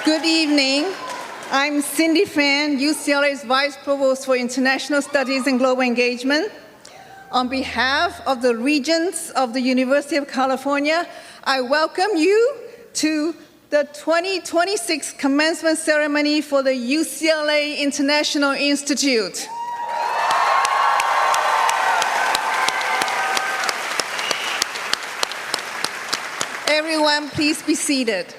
Good evening. I'm Cindy Fan, UCLA's Vice Provost for International Studies and Global Engagement. On behalf of the Regents of the University of California, I welcome you to the 2026 Commencement Ceremony for the UCLA International Institute. Everyone, please be seated.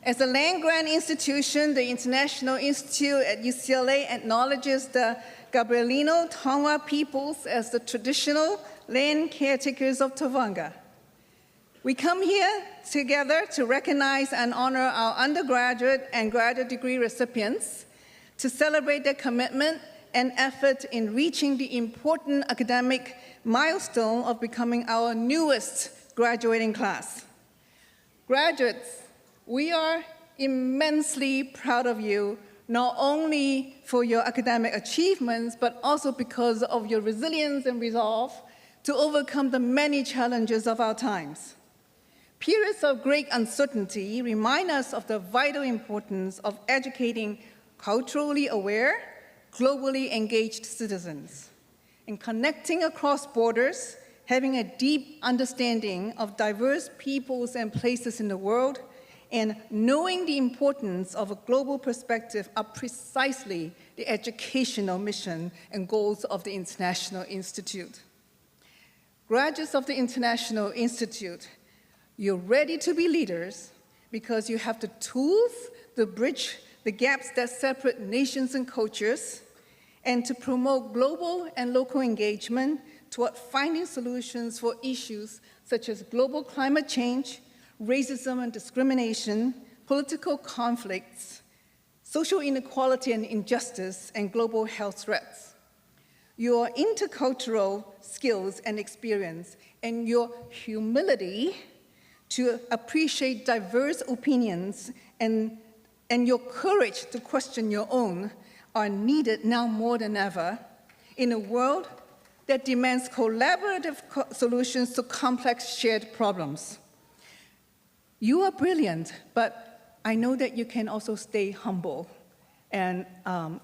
As a land-grant institution, the International Institute at UCLA acknowledges the Gabrielino Tonga peoples as the traditional land caretakers of Tavanga. We come here together to recognize and honor our undergraduate and graduate degree recipients, to celebrate their commitment and effort in reaching the important academic milestone of becoming our newest graduating class. Graduates, we are immensely proud of you, not only for your academic achievements, but also because of your resilience and resolve to overcome the many challenges of our times. Periods of great uncertainty remind us of the vital importance of educating culturally aware, globally engaged citizens, and connecting across borders, having a deep understanding of diverse peoples and places in the world, and knowing the importance of a global perspective are precisely the educational mission and goals of the International Institute. Graduates of the International Institute, you're ready to be leaders because you have the tools to bridge the gaps that separate nations and cultures, and to promote global and local engagement toward finding solutions for issues such as global climate change, racism and discrimination, political conflicts, social inequality and injustice, and global health threats. Your intercultural skills and experience and your humility to appreciate diverse opinions and your courage to question your own are needed now more than ever in a world that demands collaborative solutions to complex shared problems. You are brilliant, but I know that you can also stay humble and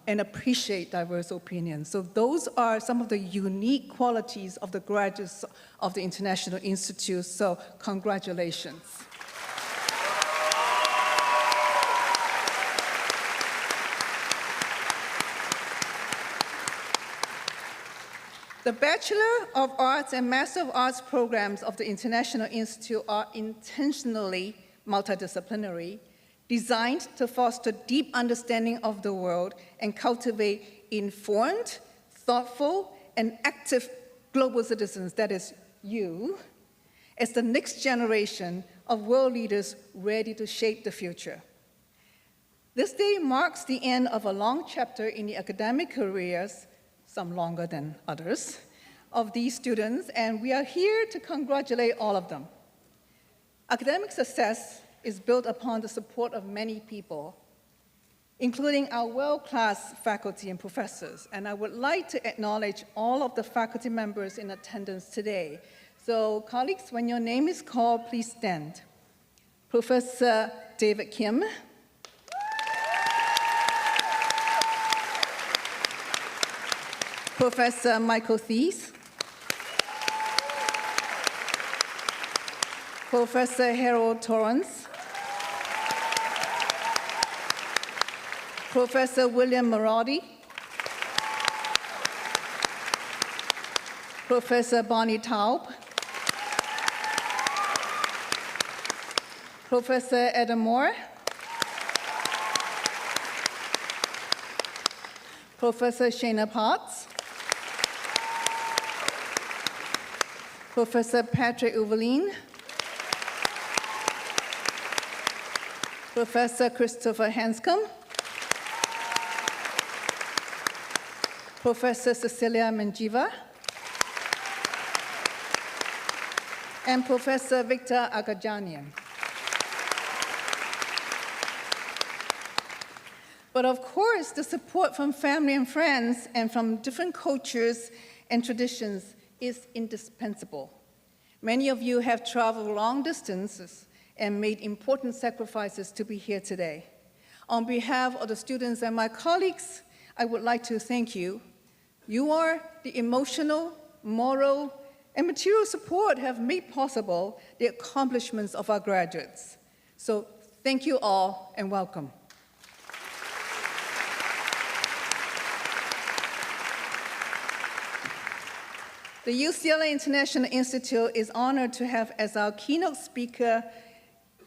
appreciate diverse opinions. So those are some of the unique qualities of the graduates of the International Institute, so congratulations. The Bachelor of Arts and Master of Arts programs of the International Institute are intentionally multidisciplinary, designed to foster deep understanding of the world and cultivate informed, thoughtful, and active global citizens, that is, you, as the next generation of world leaders ready to shape the future. This day marks the end of a long chapter in the academic careers, some longer than others, of these students, and we are here to congratulate all of them. Academic success is built upon the support of many people, including our world-class faculty and professors, and I would like to acknowledge all of the faculty members in attendance today. So, colleagues, when your name is called, please stand. Professor David Kim, Professor Michael Thies, Professor Harold Torrance, Professor William Maradi, Professor Bonnie Taub, Professor Adam Moore, Professor Shana Potts, Professor Patrick Uveline, Professor Christopher Hanscom, Professor Cecilia Menjiva, and Professor Victor Agajanian. But of course, the support from family and friends and from different cultures and traditions is indispensable. Many of you have traveled long distances and made important sacrifices to be here today. On behalf of the students and my colleagues, I would like to thank you. You are the emotional, moral, and material support have made possible the accomplishments of our graduates. So thank you all and welcome. The UCLA International Institute is honored to have as our keynote speaker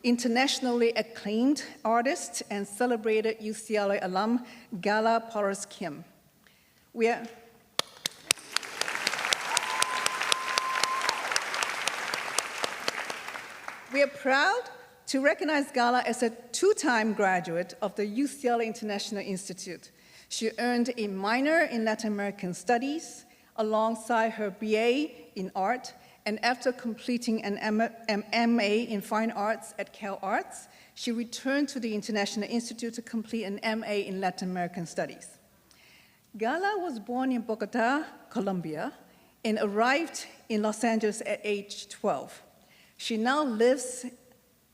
internationally acclaimed artist and celebrated UCLA alum, Gala Porras-Kim. We are proud to recognize Gala as a two-time graduate of the UCLA International Institute. She earned a minor in Latin American Studies alongside her BA in art, and after completing an MA in Fine Arts at Cal Arts, she returned to the International Institute to complete an MA in Latin American Studies. Gala was born in Bogota, Colombia, and arrived in Los Angeles at age 12. She now lives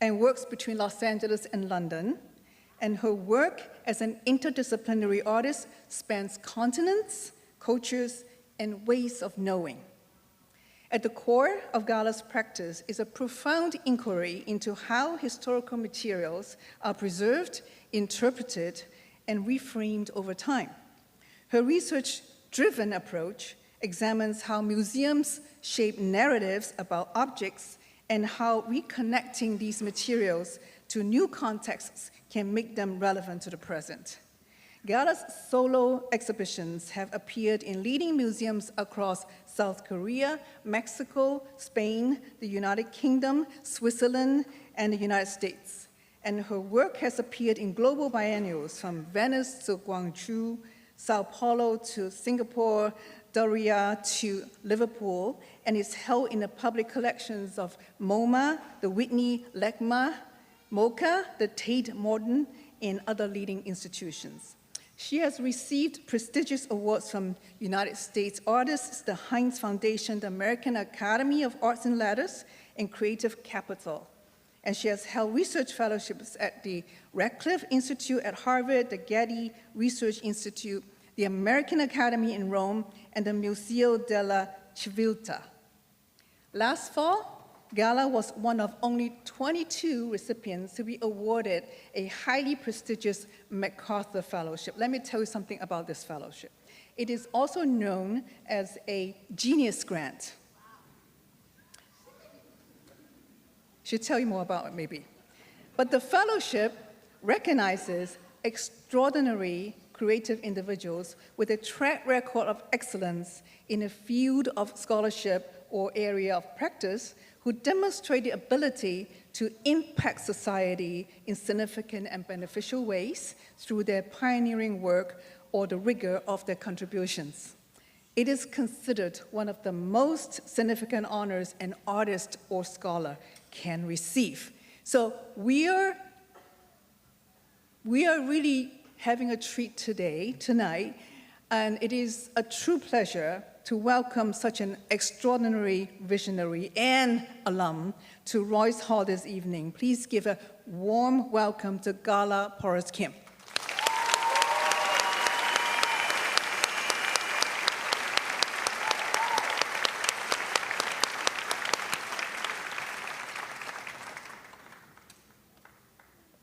and works between Los Angeles and London, and her work as an interdisciplinary artist spans continents, cultures, and ways of knowing. At the core of Gala's practice is a profound inquiry into how historical materials are preserved, interpreted, and reframed over time. Her research-driven approach examines how museums shape narratives about objects and how reconnecting these materials to new contexts can make them relevant to the present. Gala's solo exhibitions have appeared in leading museums across South Korea, Mexico, Spain, the United Kingdom, Switzerland, and the United States. And her work has appeared in global biennials from Venice to Guangzhou, Sao Paulo to Singapore, Doria to Liverpool, and is held in the public collections of MoMA, the Whitney Legma, MoCA, the Tate Modern, and other leading institutions. She has received prestigious awards from United States artists, the Heinz Foundation, the American Academy of Arts and Letters, and Creative Capital. And she has held research fellowships at the Radcliffe Institute at Harvard, the Getty Research Institute, the American Academy in Rome, and the Museo della Civiltà. Last fall, Gala was one of only 22 recipients to be awarded a highly prestigious MacArthur Fellowship. Let me tell you something about this fellowship. It is also known as a Genius Grant. Should tell you more about it, maybe. But the fellowship recognizes extraordinary creative individuals with a track record of excellence in a field of scholarship or area of practice who demonstrate the ability to impact society in significant and beneficial ways through their pioneering work or the rigor of their contributions. It is considered one of the most significant honors an artist or scholar can receive. So we are really having a treat tonight, and it is a true pleasure to welcome such an extraordinary visionary and alum to Royce Hall this evening. Please give a warm welcome to Gala Porras-Kim.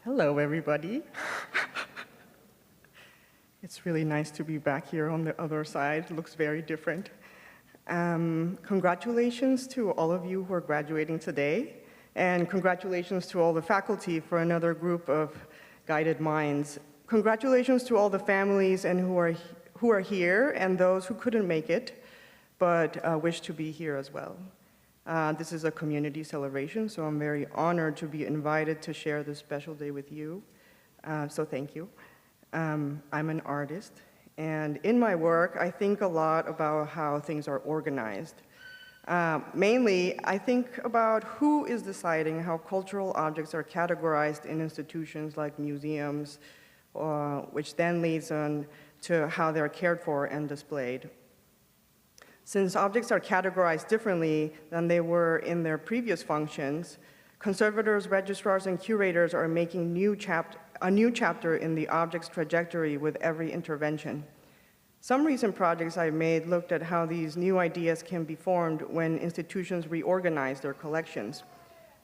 Hello, everybody. It's really nice to be back here on the other side. It looks very different. Congratulations to all of you who are graduating today, and congratulations to all the faculty for another group of guided minds. Congratulations to all the families and who are here and those who couldn't make it, but wish to be here as well. This is a community celebration, so I'm very honored to be invited to share this special day with you. So thank you. I'm an artist, and in my work, I think a lot about how things are organized. Mainly, I think about who is deciding how cultural objects are categorized in institutions like museums, which then leads on to how they're cared for and displayed. Since objects are categorized differently than they were in their previous functions, Conservators, registrars, and curators are making a new chapter in the object's trajectory with every intervention. Some recent projects I've made looked at how these new ideas can be formed when institutions reorganize their collections.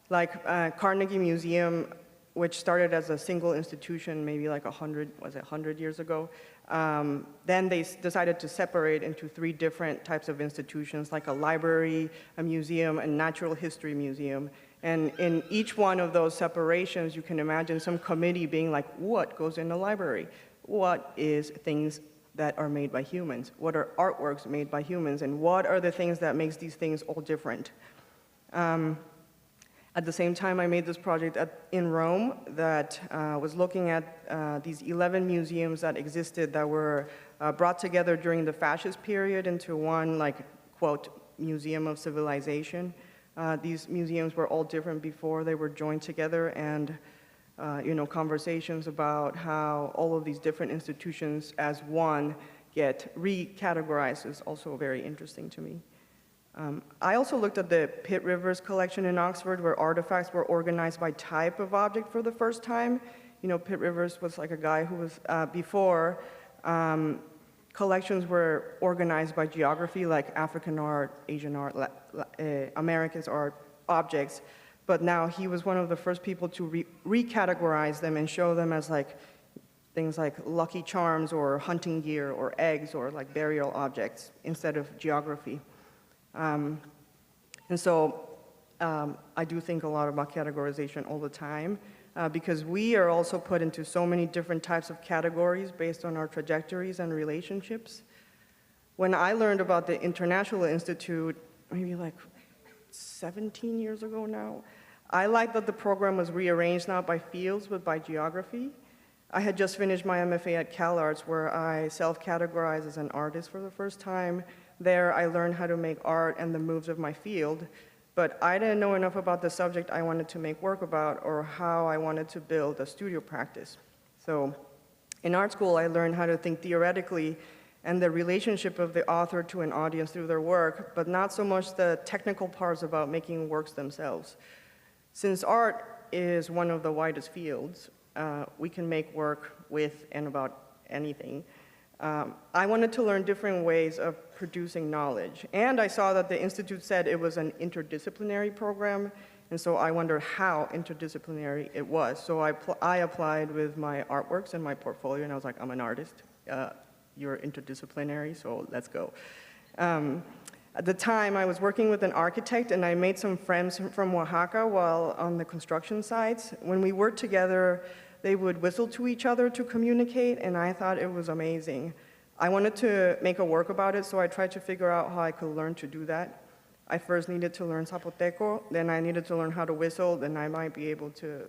Like Carnegie Museum, which started as a single institution maybe like 100 years ago. Then they decided to separate into 3 different types of institutions, like a library, a museum, and natural history museum. And in each one of those separations, you can imagine some committee being like, what goes in the library? What is things that are made by humans? What are artworks made by humans? And what are the things that makes these things all different? At the same time, I made this project in Rome that was looking at these 11 museums that existed that were brought together during the fascist period into one, like, quote, museum of civilization. These museums were all different before they were joined together, and conversations about how all of these different institutions as one get recategorized is also very interesting to me. I also looked at the Pitt Rivers collection in Oxford, where artifacts were organized by type of object for the first time. Pitt Rivers was like a guy who was, before, collections were organized by geography, like African art, Asian art, Americans art, objects. But now he was one of the first people to recategorize them and show them as like things like Lucky Charms or hunting gear or eggs or like burial objects instead of geography. And so I do think a lot about categorization all the time because we are also put into so many different types of categories based on our trajectories and relationships. When I learned about the International Institute, maybe like 17 years ago now, I liked that the program was rearranged not by fields but by geography. I had just finished my MFA at CalArts where I self-categorized as an artist for the first time. There, I learned how to make art and the moves of my field, but I didn't know enough about the subject I wanted to make work about or how I wanted to build a studio practice. So in art school, I learned how to think theoretically and the relationship of the author to an audience through their work, but not so much the technical parts about making works themselves. Since art is one of the widest fields, we can make work with and about anything. I wanted to learn different ways of producing knowledge, and I saw that the Institute said it was an interdisciplinary program, and so I wondered how interdisciplinary it was. So I applied with my artworks and my portfolio, and I was like, I'm an artist. You're interdisciplinary, so let's go. At the time, I was working with an architect, and I made some friends from Oaxaca while on the construction sites. When we worked together, they would whistle to each other to communicate, and I thought it was amazing. I wanted to make a work about it, so I tried to figure out how I could learn to do that. I first needed to learn Zapoteco, then I needed to learn how to whistle, then I might be able to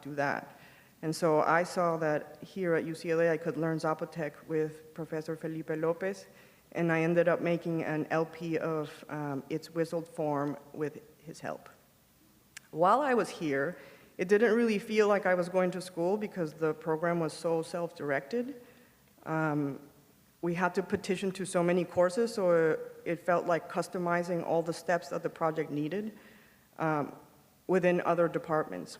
do that. And so I saw that here at UCLA, I could learn Zapotec with Professor Felipe Lopez, and I ended up making an LP of its whistled form with his help. While I was here, it didn't really feel like I was going to school because the program was so self-directed. We had to petition to so many courses, so it felt like customizing all the steps that the project needed within other departments.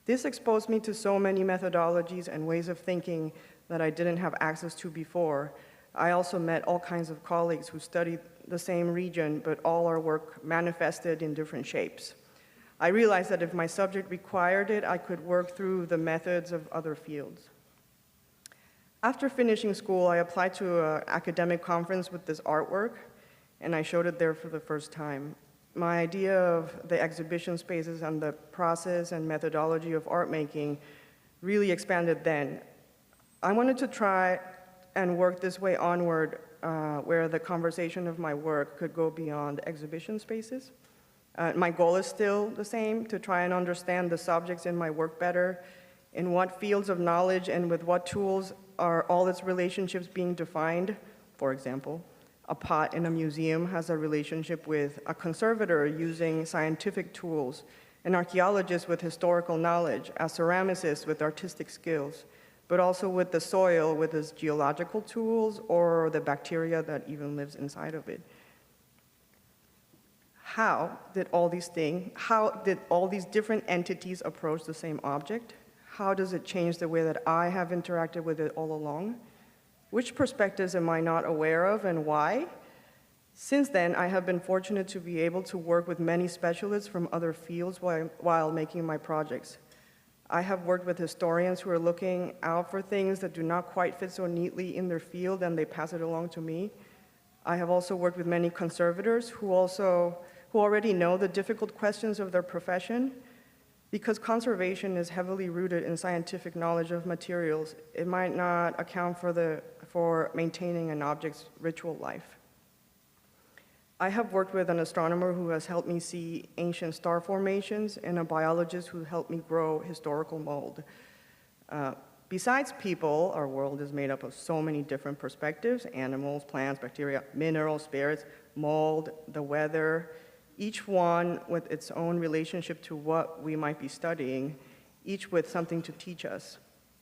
This exposed me to so many methodologies and ways of thinking that I didn't have access to before. I also met all kinds of colleagues who studied the same region, but all our work manifested in different shapes. I realized that if my subject required it, I could work through the methods of other fields. After finishing school, I applied to an academic conference with this artwork, and I showed it there for the first time. My idea of the exhibition spaces and the process and methodology of art making really expanded then. I wanted to try and work this way onward, where the conversation of my work could go beyond exhibition spaces. My goal is still the same, to try and understand the subjects in my work better, in what fields of knowledge and with what tools are all its relationships being defined. For example, a pot in a museum has a relationship with a conservator using scientific tools, an archaeologist with historical knowledge, a ceramicist with artistic skills, but also with the soil with its geological tools or the bacteria that even lives inside of it. How did all these different entities approach the same object? How does it change the way that I have interacted with it all along? Which perspectives am I not aware of and why? Since then, I have been fortunate to be able to work with many specialists from other fields while making my projects. I have worked with historians who are looking out for things that do not quite fit so neatly in their field and they pass it along to me. I have also worked with many conservators who already know the difficult questions of their profession. Because conservation is heavily rooted in scientific knowledge of materials, it might not account for maintaining an object's ritual life. I have worked with an astronomer who has helped me see ancient star formations and a biologist who helped me grow historical mold. Besides people, our world is made up of so many different perspectives: animals, plants, bacteria, minerals, spirits, mold, the weather, each one with its own relationship to what we might be studying, each with something to teach us.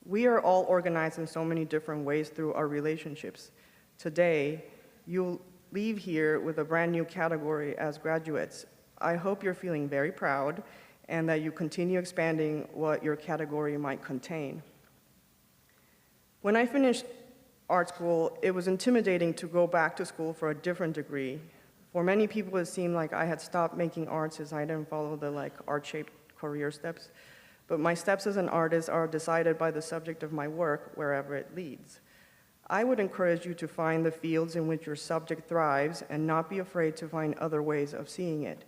We are all organized in so many different ways through our relationships. Today, you'll leave here with a brand new category as graduates. I hope you're feeling very proud and that you continue expanding what your category might contain. When I finished art school, it was intimidating to go back to school for a different degree. For many people, it seemed like I had stopped making art since I didn't follow the art-shaped career steps. But my steps as an artist are decided by the subject of my work, wherever it leads. I would encourage you to find the fields in which your subject thrives and not be afraid to find other ways of seeing it.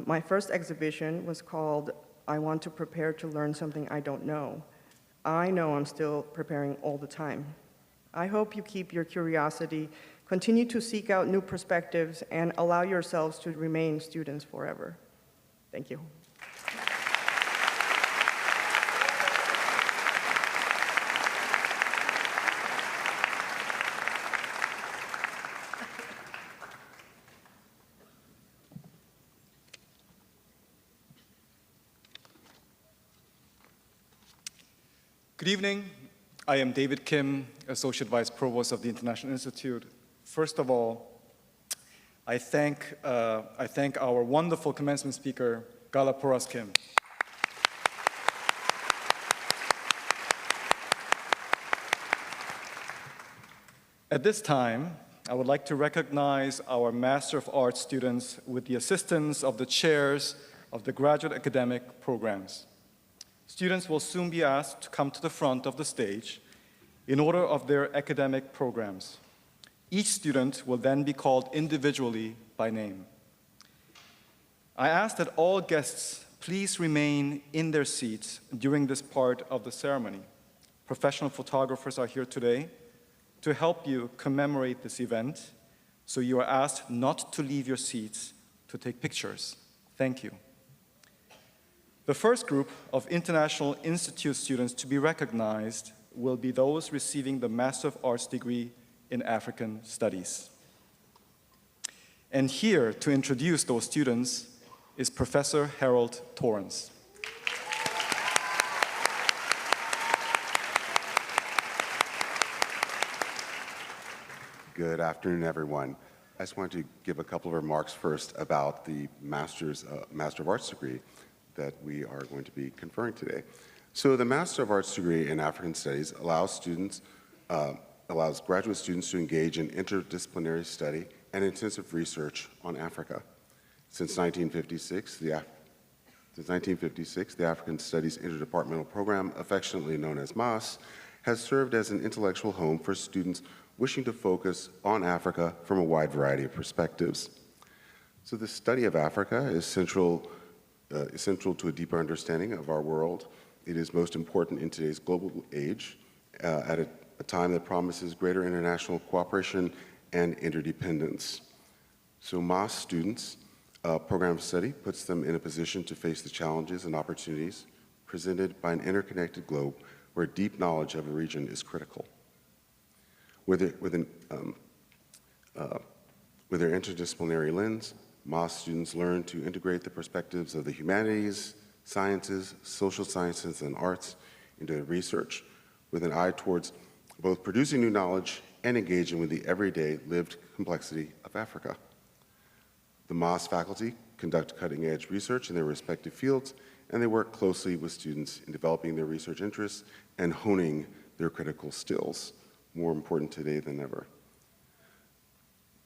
My first exhibition was called "I Want to Prepare to Learn Something I Don't Know." I know I'm still preparing all the time. I hope you keep your curiosity, continue to seek out new perspectives, and allow yourselves to remain students forever. Thank you. Good evening. I am David Kim, Associate Vice Provost of the International Institute. First of all, I thank our wonderful commencement speaker, Gala Porras-Kim. At this time, I would like to recognize our Master of Arts students with the assistance of the chairs of the graduate academic programs. Students will soon be asked to come to the front of the stage in order of their academic programs. Each student will then be called individually by name. I ask that all guests please remain in their seats during this part of the ceremony. Professional photographers are here today to help you commemorate this event, so you are asked not to leave your seats to take pictures. Thank you. The first group of International Institute students to be recognized will be those receiving the Master of Arts degree in African Studies. And here to introduce those students is Professor Harold Torrance. Good afternoon, everyone. I just wanted to give a couple of remarks first about the Master of Arts degree that we are going to be conferring today. So the Master of Arts degree in African Studies allows graduate students to engage in interdisciplinary study and intensive research on Africa. Since 1956, the African Studies Interdepartmental Program, affectionately known as MAS, has served as an intellectual home for students wishing to focus on Africa from a wide variety of perspectives. So the study of Africa is central to a deeper understanding of our world. It is most important in today's global age, at a time that promises greater international cooperation and interdependence. So MAS students' program study puts them in a position to face the challenges and opportunities presented by an interconnected globe where deep knowledge of a region is critical. With their interdisciplinary lens, MAS students learn to integrate the perspectives of the humanities, sciences, social sciences, and arts into research with an eye towards both producing new knowledge and engaging with the everyday lived complexity of Africa. The Moss faculty conduct cutting-edge research in their respective fields, and they work closely with students in developing their research interests and honing their critical skills, more important today than ever.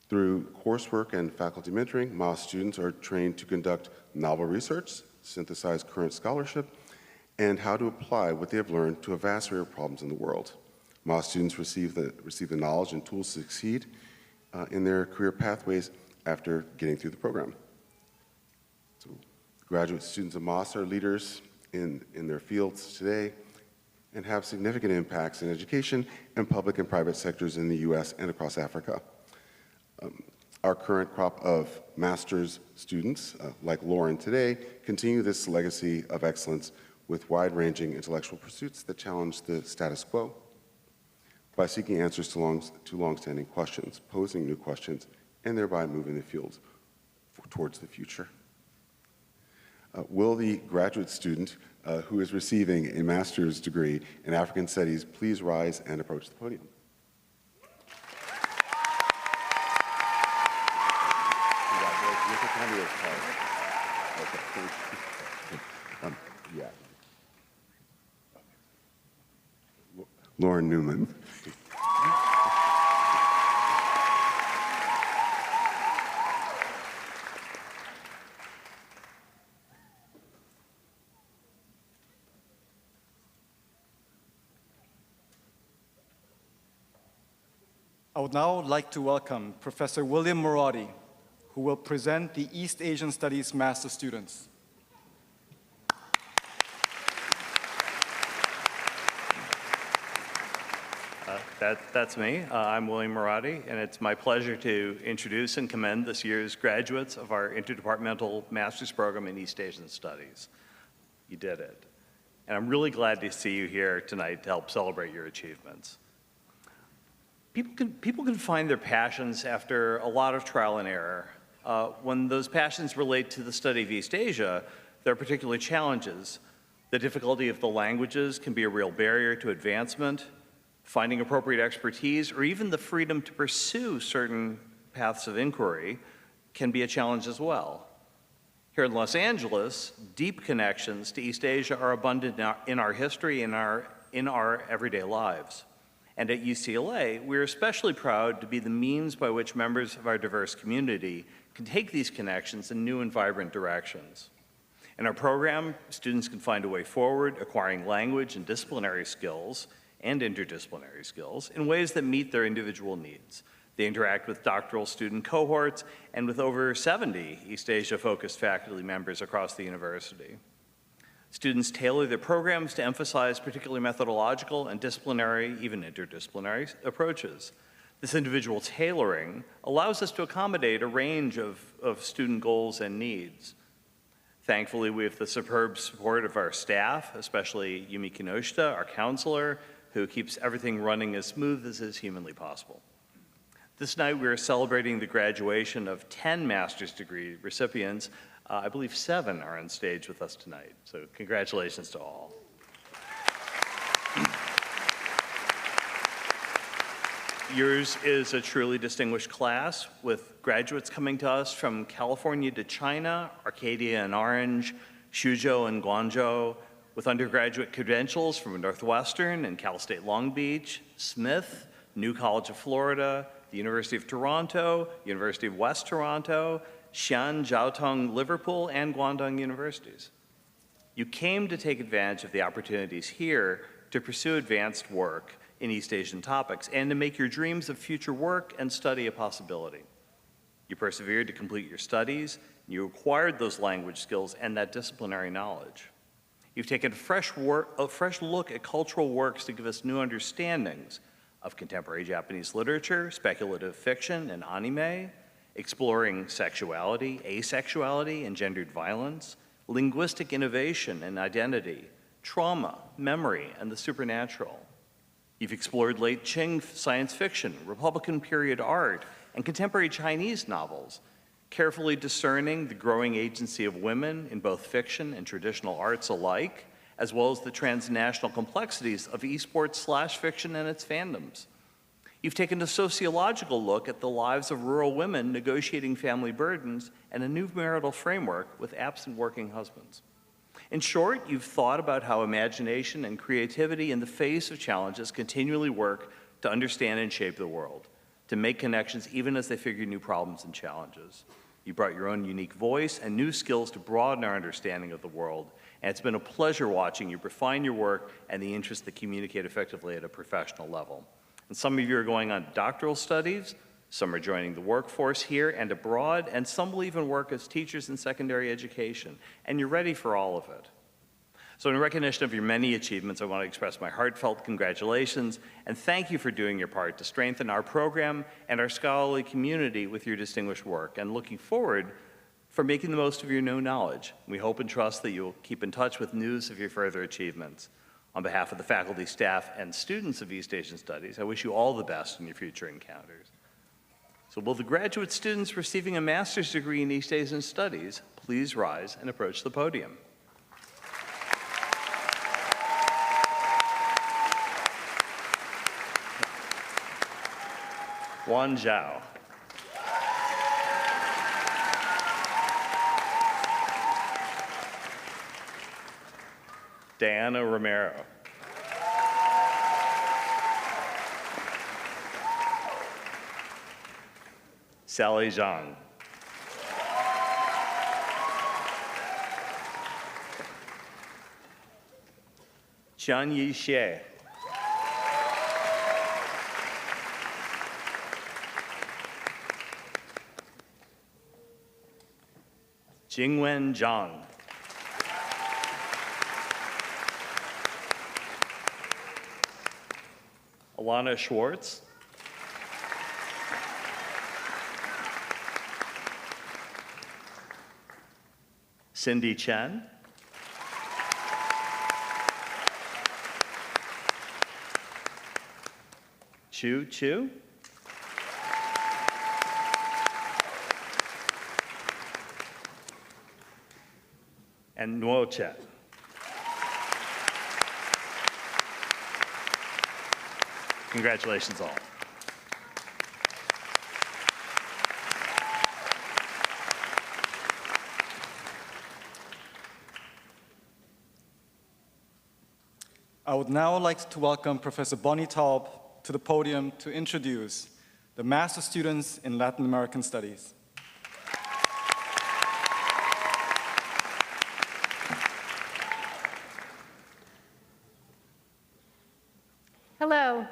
Through coursework and faculty mentoring, Moss students are trained to conduct novel research, synthesize current scholarship, and how to apply what they have learned to a vast array of problems in the world. Moss students receive the knowledge and tools to succeed in their career pathways after getting through the program. So, graduate students of Moss are leaders in their fields today and have significant impacts in education and public and private sectors in the U.S. and across Africa. Our current crop of master's students, like Lauren today, continue this legacy of excellence with wide-ranging intellectual pursuits that challenge the status quo by seeking answers to long-standing questions, posing new questions, and thereby moving the field towards the future. Will the graduate student who is receiving a master's degree in African Studies please rise and approach the podium? Lauren Newman. I would now like to welcome Professor William Murati, who will present the East Asian Studies Master students. That's me. I'm William Murati, and it's my pleasure to introduce and commend this year's graduates of our Interdepartmental Master's Program in East Asian Studies. You did it. And I'm really glad to see you here tonight to help celebrate your achievements. People can find their passions after a lot of trial and error. When those passions relate to the study of East Asia, there are particular challenges. The difficulty of the languages can be a real barrier to advancement. Finding appropriate expertise, or even the freedom to pursue certain paths of inquiry can be a challenge as well. Here in Los Angeles, deep connections to East Asia are abundant in our history, in our everyday lives. And at UCLA, we're especially proud to be the means by which members of our diverse community can take these connections in new and vibrant directions. In our program, students can find a way forward, acquiring language and disciplinary skills and interdisciplinary skills in ways that meet their individual needs. They interact with doctoral student cohorts and with over 70 East Asia-focused faculty members across the university. Students tailor their programs to emphasize particularly methodological and disciplinary, even interdisciplinary approaches. This individual tailoring allows us to accommodate a range of student goals and needs. Thankfully, we have the superb support of our staff, especially Yumi Kinoshita, our counselor, who keeps everything running as smooth as is humanly possible. This night, we are celebrating the graduation of 10 master's degree recipients. I believe 7 are on stage with us tonight, so congratulations to all. Yours is a truly distinguished class, with graduates coming to us from California to China, Arcadia and Orange, Suzhou and Guangzhou, with undergraduate credentials from Northwestern and Cal State Long Beach, Smith, New College of Florida, the University of Toronto, University of West Toronto, Xi'an, Jiaotong, Liverpool, and Guangdong universities. You came to take advantage of the opportunities here to pursue advanced work in East Asian topics and to make your dreams of future work and study a possibility. You persevered to complete your studies, and you acquired those language skills and that disciplinary knowledge. You've taken a fresh look at cultural works to give us new understandings of contemporary Japanese literature, speculative fiction, and anime, exploring sexuality, asexuality, and gendered violence, linguistic innovation and identity, trauma, memory, and the supernatural. You've explored late Qing science fiction, Republican period art, and contemporary Chinese novels, carefully discerning the growing agency of women in both fiction and traditional arts alike, as well as the transnational complexities of esports/fiction and its fandoms. You've taken a sociological look at the lives of rural women negotiating family burdens and a new marital framework with absent working husbands. In short, you've thought about how imagination and creativity in the face of challenges continually work to understand and shape the world, to make connections even as they figure new problems and challenges. You brought your own unique voice and new skills to broaden our understanding of the world, and it's been a pleasure watching you refine your work and the interests that communicate effectively at a professional level. And some of you are going on doctoral studies, some are joining the workforce here and abroad, and some will even work as teachers in secondary education, and you're ready for all of it. So in recognition of your many achievements, I want to express my heartfelt congratulations and thank you for doing your part to strengthen our program and our scholarly community with your distinguished work, and looking forward for making the most of your new knowledge. We hope and trust that you'll keep in touch with news of your further achievements. On behalf of the faculty, staff, and students of East Asian Studies, I wish you all the best in your future encounters. So will the graduate students receiving a master's degree in East Asian Studies please rise and approach the podium. Juan Zhao. Diana Romero. Sally Zhang. Qianyi Xie. Jingwen Zhang. Alana Schwartz. Cindy Chen. Chu Chu. And Nuo Chen. Congratulations all. I would now like to welcome Professor Bonnie Taub to the podium to introduce the master's students in Latin American Studies. Hello,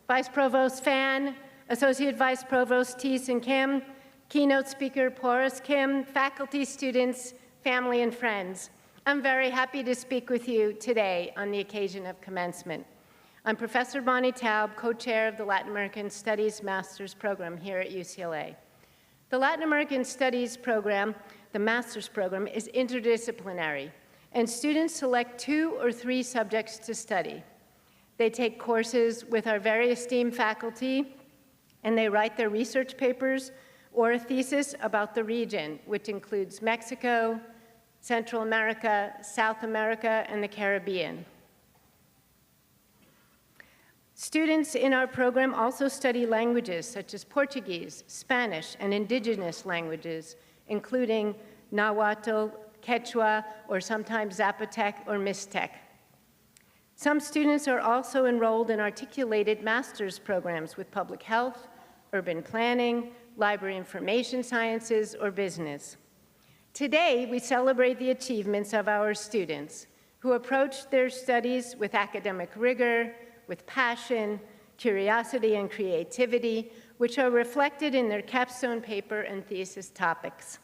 Vice Provost Fan, Associate Vice Provost Tees and Kim, keynote speaker Porras-Kim, faculty, students, family, and friends. I'm very happy to speak with you today on the occasion of commencement. I'm Professor Bonnie Taub, co-chair of the Latin American Studies Master's Program here at UCLA. The Latin American Studies program, the master's program, is interdisciplinary, and students select 2 or 3 subjects to study. They take courses with our very esteemed faculty, and they write their research papers or a thesis about the region, which includes Mexico, Central America, South America, and the Caribbean. Students in our program also study languages such as Portuguese, Spanish, and indigenous languages, including Nahuatl, Quechua, or sometimes Zapotec or Mixtec. Some students are also enrolled in articulated master's programs with public health, urban planning, library information sciences, or business. Today, we celebrate the achievements of our students who approach their studies with academic rigor, with passion, curiosity, and creativity, which are reflected in their capstone paper and thesis topics.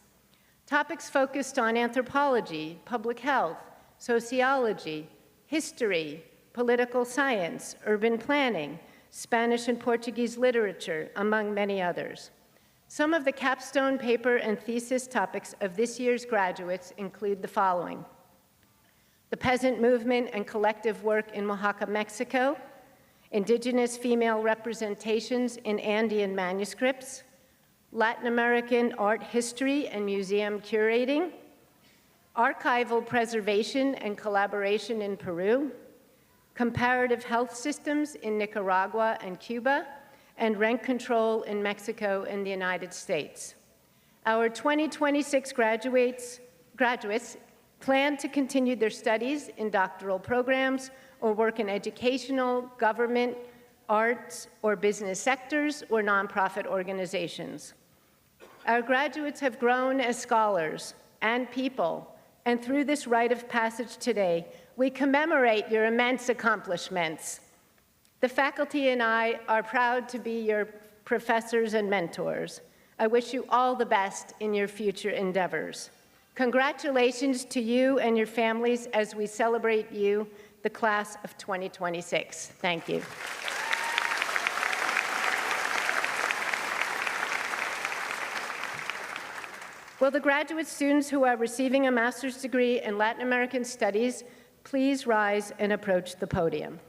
Topics focused on anthropology, public health, sociology, history, political science, urban planning, Spanish and Portuguese literature, among many others. Some of the capstone paper and thesis topics of this year's graduates include the following: the peasant movement and collective work in Oaxaca, Mexico, indigenous female representations in Andean manuscripts, Latin American art history and museum curating, archival preservation and collaboration in Peru, comparative health systems in Nicaragua and Cuba, and rent control in Mexico and the United States. Our 2026 graduates plan to continue their studies in doctoral programs or work in educational, government, arts, or business sectors or nonprofit organizations. Our graduates have grown as scholars and people, and through this rite of passage today, we commemorate your immense accomplishments. The faculty and I are proud to be your professors and mentors. I wish you all the best in your future endeavors. Congratulations to you and your families as we celebrate you, the class of 2026. Thank you. Will the graduate students who are receiving a master's degree in Latin American Studies please rise and approach the podium?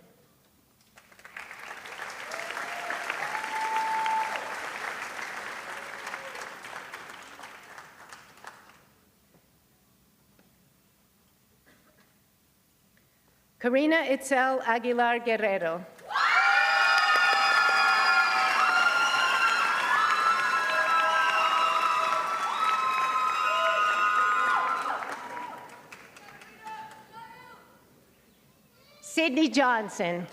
Karina Itzel Aguilar Guerrero. Sydney Johnson.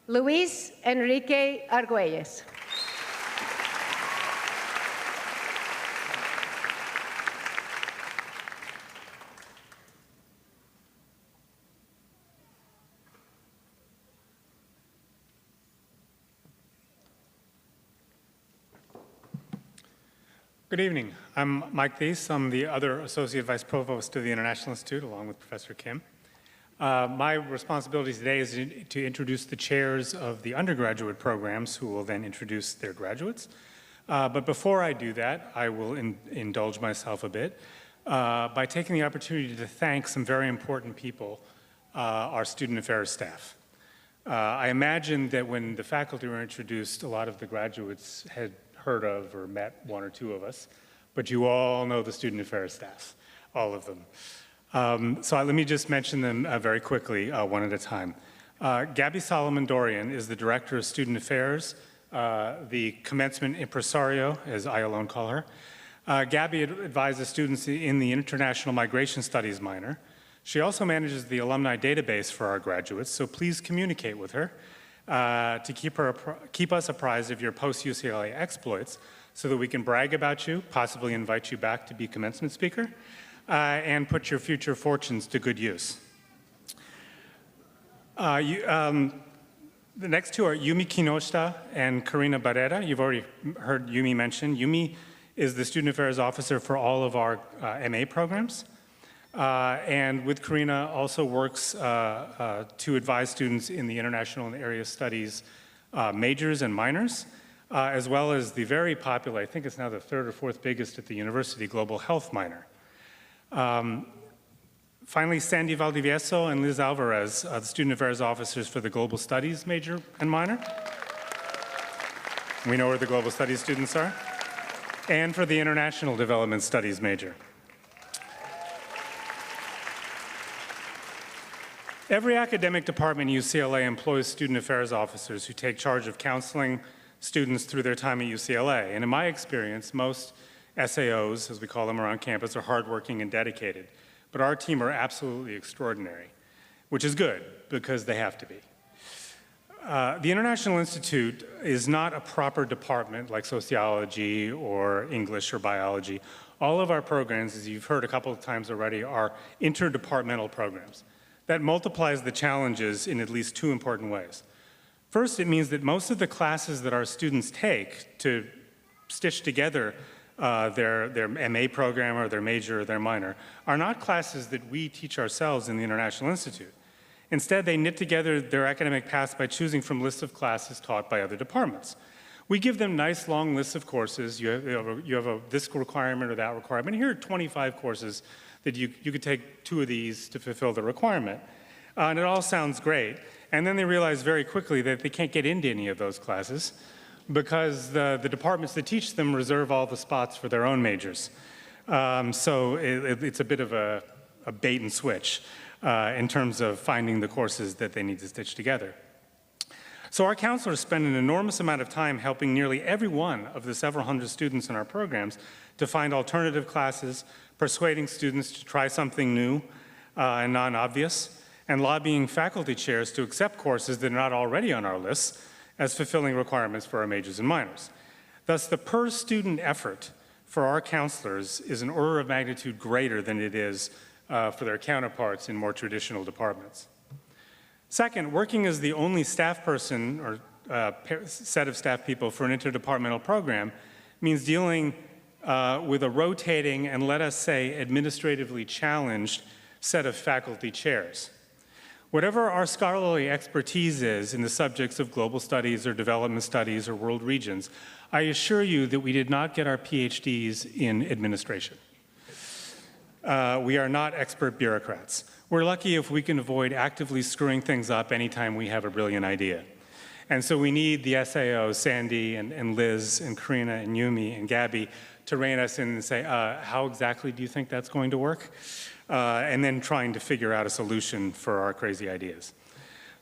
Luis Enrique Argüelles. Good evening. I'm Mike Thies. I'm the other Associate Vice Provost of the International Institute, along with Professor Kim. My responsibility today is to introduce the chairs of the undergraduate programs, who will then introduce their graduates. But before I do that, I will indulge myself a bit by taking the opportunity to thank some very important people, our student affairs staff. I imagine that when the faculty were introduced, a lot of the graduates had heard of or met one or two of us, but you all know the student affairs staff, all of them. So let me just mention them very quickly, one at a time. Gabby Solomon-Dorian is the Director of Student Affairs, the Commencement Impresario, as I alone call her. Gabby advises students in the International Migration Studies minor. She also manages the alumni database for our graduates, so please communicate with her to keep us apprised of your post-UCLA exploits so that we can brag about you, possibly invite you back to be commencement speaker, and put your future fortunes to good use. The next two are Yumi Kinoshita and Karina Barrera. You've already heard Yumi mention. Yumi is the Student Affairs Officer for all of our MA programs. And with Karina also works to advise students in the international and area studies majors and minors, as well as the very popular, I think it's now the third or fourth biggest at the university, global health minor. Finally, Sandy Valdivieso and Liz Alvarez, the student affairs officers for the global studies major and minor. We know where the global studies students are. And for the international development studies major. Every academic department at UCLA employs student affairs officers who take charge of counseling students through their time at UCLA. And in my experience, most SAOs, as we call them around campus, are hardworking and dedicated. But our team are absolutely extraordinary, which is good because they have to be. The International Institute is not a proper department like sociology or English or biology. All of our programs, as you've heard a couple of times already, are interdepartmental programs. That multiplies the challenges in at least two important ways. First, it means that most of the classes that our students take to stitch together their MA program or their major or their minor are not classes that we teach ourselves in the International Institute. Instead, they knit together their academic paths by choosing from lists of classes taught by other departments. We give them nice long lists of courses. You have this requirement or that requirement. Here are 25 courses that you could take 2 of these to fulfill the requirement. And it all sounds great. And then they realize very quickly that they can't get into any of those classes because the departments that teach them reserve all the spots for their own majors. So it's a bit of a a bait and switch in terms of finding the courses that they need to stitch together. So our counselors spend an enormous amount of time helping nearly every one of the several hundred students in our programs to find alternative classes, persuading students to try something new and non-obvious, and lobbying faculty chairs to accept courses that are not already on our lists as fulfilling requirements for our majors and minors. Thus, the per-student effort for our counselors is an order of magnitude greater than it is for their counterparts in more traditional departments. Second, working as the only staff person or set of staff people for an interdepartmental program means dealing with a rotating and, let us say, administratively challenged set of faculty chairs. Whatever our scholarly expertise is in the subjects of global studies or development studies or world regions, I assure you that we did not get our PhDs in administration. We are not expert bureaucrats. We're lucky if we can avoid actively screwing things up anytime we have a brilliant idea. And so we need the SAOs, Sandy and Liz and Karina and Yumi and Gabby, to rein us in and say, how exactly do you think that's going to work? And then trying to figure out a solution for our crazy ideas.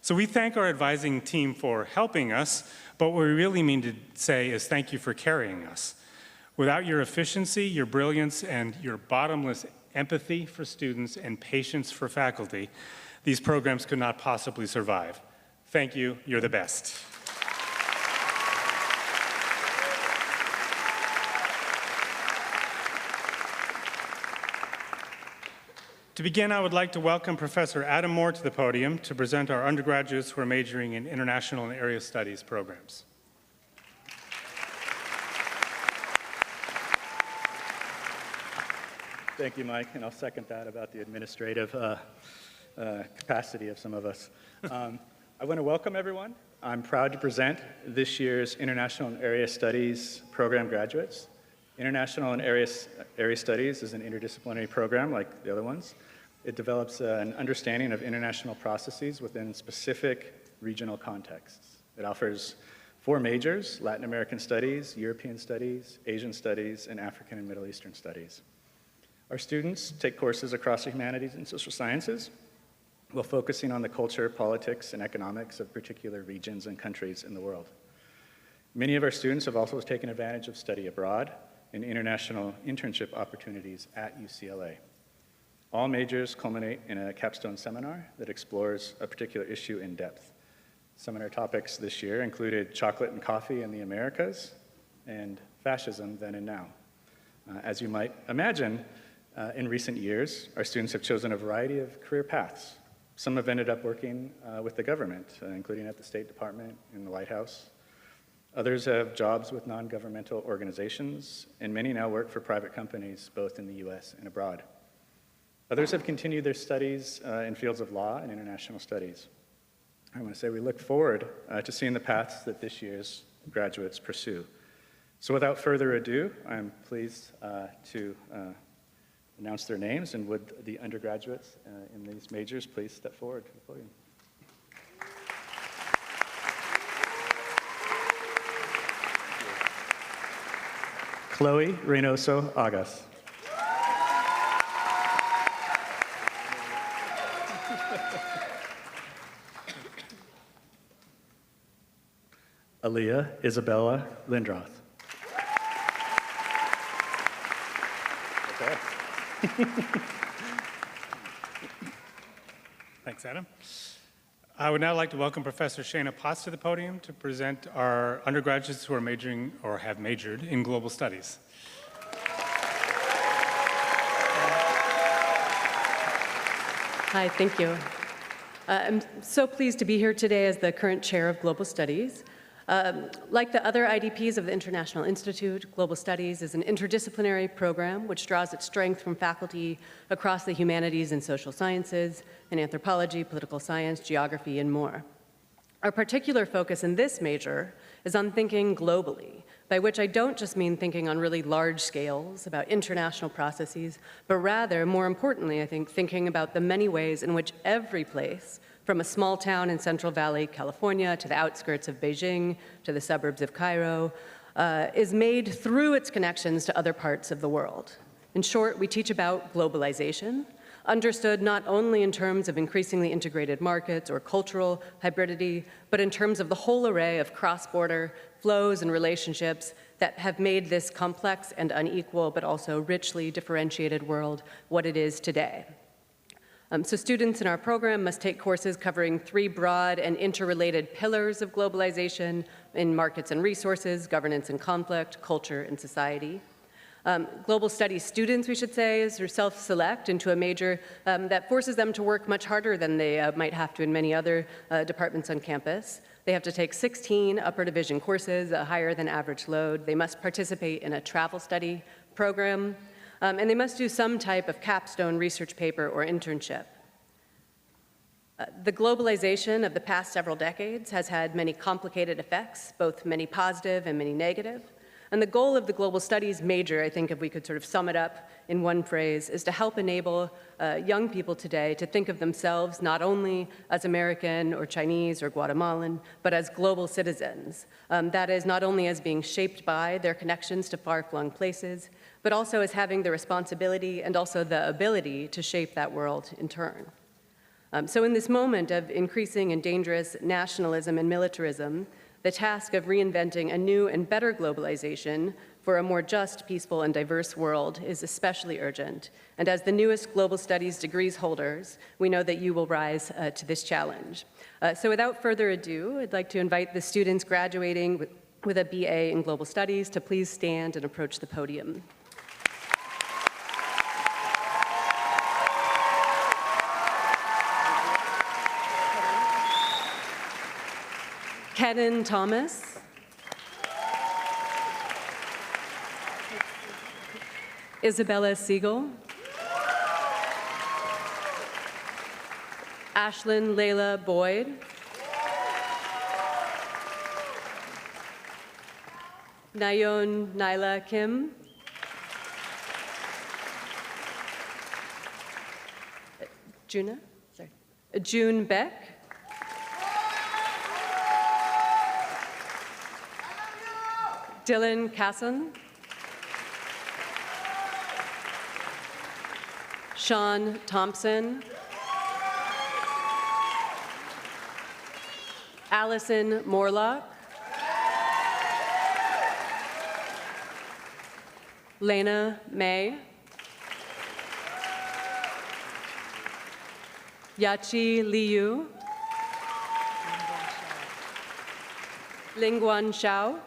So we thank our advising team for helping us, but what we really mean to say is thank you for carrying us. Without your efficiency, your brilliance, and your bottomless empathy for students and patience for faculty, these programs could not possibly survive. Thank you, you're the best. To begin, I would like to welcome Professor Adam Moore to the podium to present our undergraduates who are majoring in International and Area Studies programs. Thank you, Mike, and I'll second that about the administrative capacity of some of us. I want to welcome everyone. I'm proud to present this year's International and Area Studies program graduates. International and Area Studies is an interdisciplinary program like the other ones. It develops an understanding of international processes within specific regional contexts. It offers 4 majors: Latin American Studies, European Studies, Asian Studies, and African and Middle Eastern Studies. Our students take courses across the humanities and social sciences while focusing on the culture, politics, and economics of particular regions and countries in the world. Many of our students have also taken advantage of study abroad and international internship opportunities at UCLA. All majors culminate in a capstone seminar that explores a particular issue in depth. Seminar topics this year included chocolate and coffee in the Americas and fascism then and now. As you might imagine, in recent years, our students have chosen a variety of career paths. Some have ended up working with the government, including at the State Department and the White House. Others have jobs with non-governmental organizations, and many now work for private companies, both in the US and abroad. Others have continued their studies in fields of law and international studies. I want to say we look forward to seeing the paths that this year's graduates pursue. So without further ado, I'm pleased to announce their names, and would the undergraduates in these majors please step forward to the podium. Chloe Reynoso Agas. Aaliyah Isabella Lindroth. Okay. Thanks, Adam. I would now like to welcome Professor Shana Potts to the podium to present our undergraduates who are majoring or have majored in global studies. Hi, thank you. I'm so pleased to be here today as the current chair of Global Studies. Like the other IDPs of the International Institute, Global Studies is an interdisciplinary program which draws its strength from faculty across the humanities and social sciences, in anthropology, political science, geography, and more. Our particular focus in this major is on thinking globally, by which I don't just mean thinking on really large scales about international processes, but rather, more importantly, I think, thinking about the many ways in which every place, from a small town in Central Valley, California, to the outskirts of Beijing, to the suburbs of Cairo, is made through its connections to other parts of the world. In short, we teach about globalization, understood not only in terms of increasingly integrated markets or cultural hybridity, but in terms of the whole array of cross-border flows and relationships that have made this complex and unequal, but also richly differentiated world what it is today. So students in our program must take courses covering 3 broad and interrelated pillars of globalization in markets and resources, governance and conflict, culture and society. Global studies students, we should say, is self-select into a major that forces them to work much harder than they might have to in many other departments on campus. They have to take 16 upper division courses, a higher than average load. They must participate in a travel study program, and they must do some type of capstone research paper or internship. The globalization of the past several decades has had many complicated effects, both many positive and many negative. And the goal of the global studies major, I think if we could sort of sum it up in one phrase, is to help enable young people today to think of themselves not only as American or Chinese or Guatemalan, but as global citizens. That is, not only as being shaped by their connections to far-flung places, but also as having the responsibility and also the ability to shape that world in turn. So in this moment of increasing and dangerous nationalism and militarism, the task of reinventing a new and better globalization for a more just, peaceful, and diverse world is especially urgent. And as the newest global studies degrees holders, we know that you will rise to this challenge. So without further ado, I'd like to invite the students graduating with a BA in global studies to please stand and approach the podium. Kenan Thomas. Isabella Siegel. Ashlyn Layla Boyd. Nayon Nyla Kim. June Beck. Dylan Casson. Sean Thompson. Allison Morlock. Lena May. Yachi Liu. Lingguan Xiao.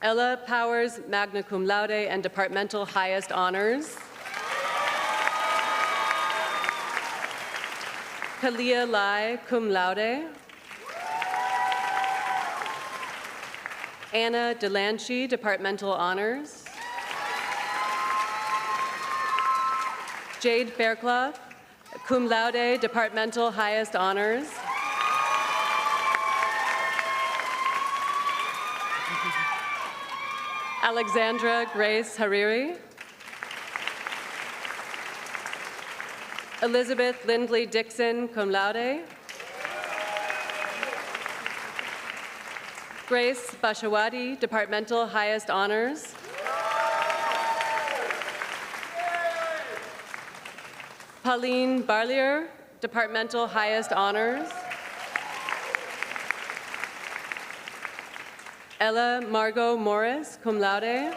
Ella Powers, magna cum laude and departmental highest honors. Kalia Lai, cum laude. Anna Delancey, departmental honors. Jade Fairclough, cum laude, departmental highest honors. Alexandra Grace Hariri. Elizabeth Lindley Dixon, cum laude. Grace Bashawati, departmental highest honors. Pauline Barlier, departmental highest honors. Ella Margot Morris, cum laude.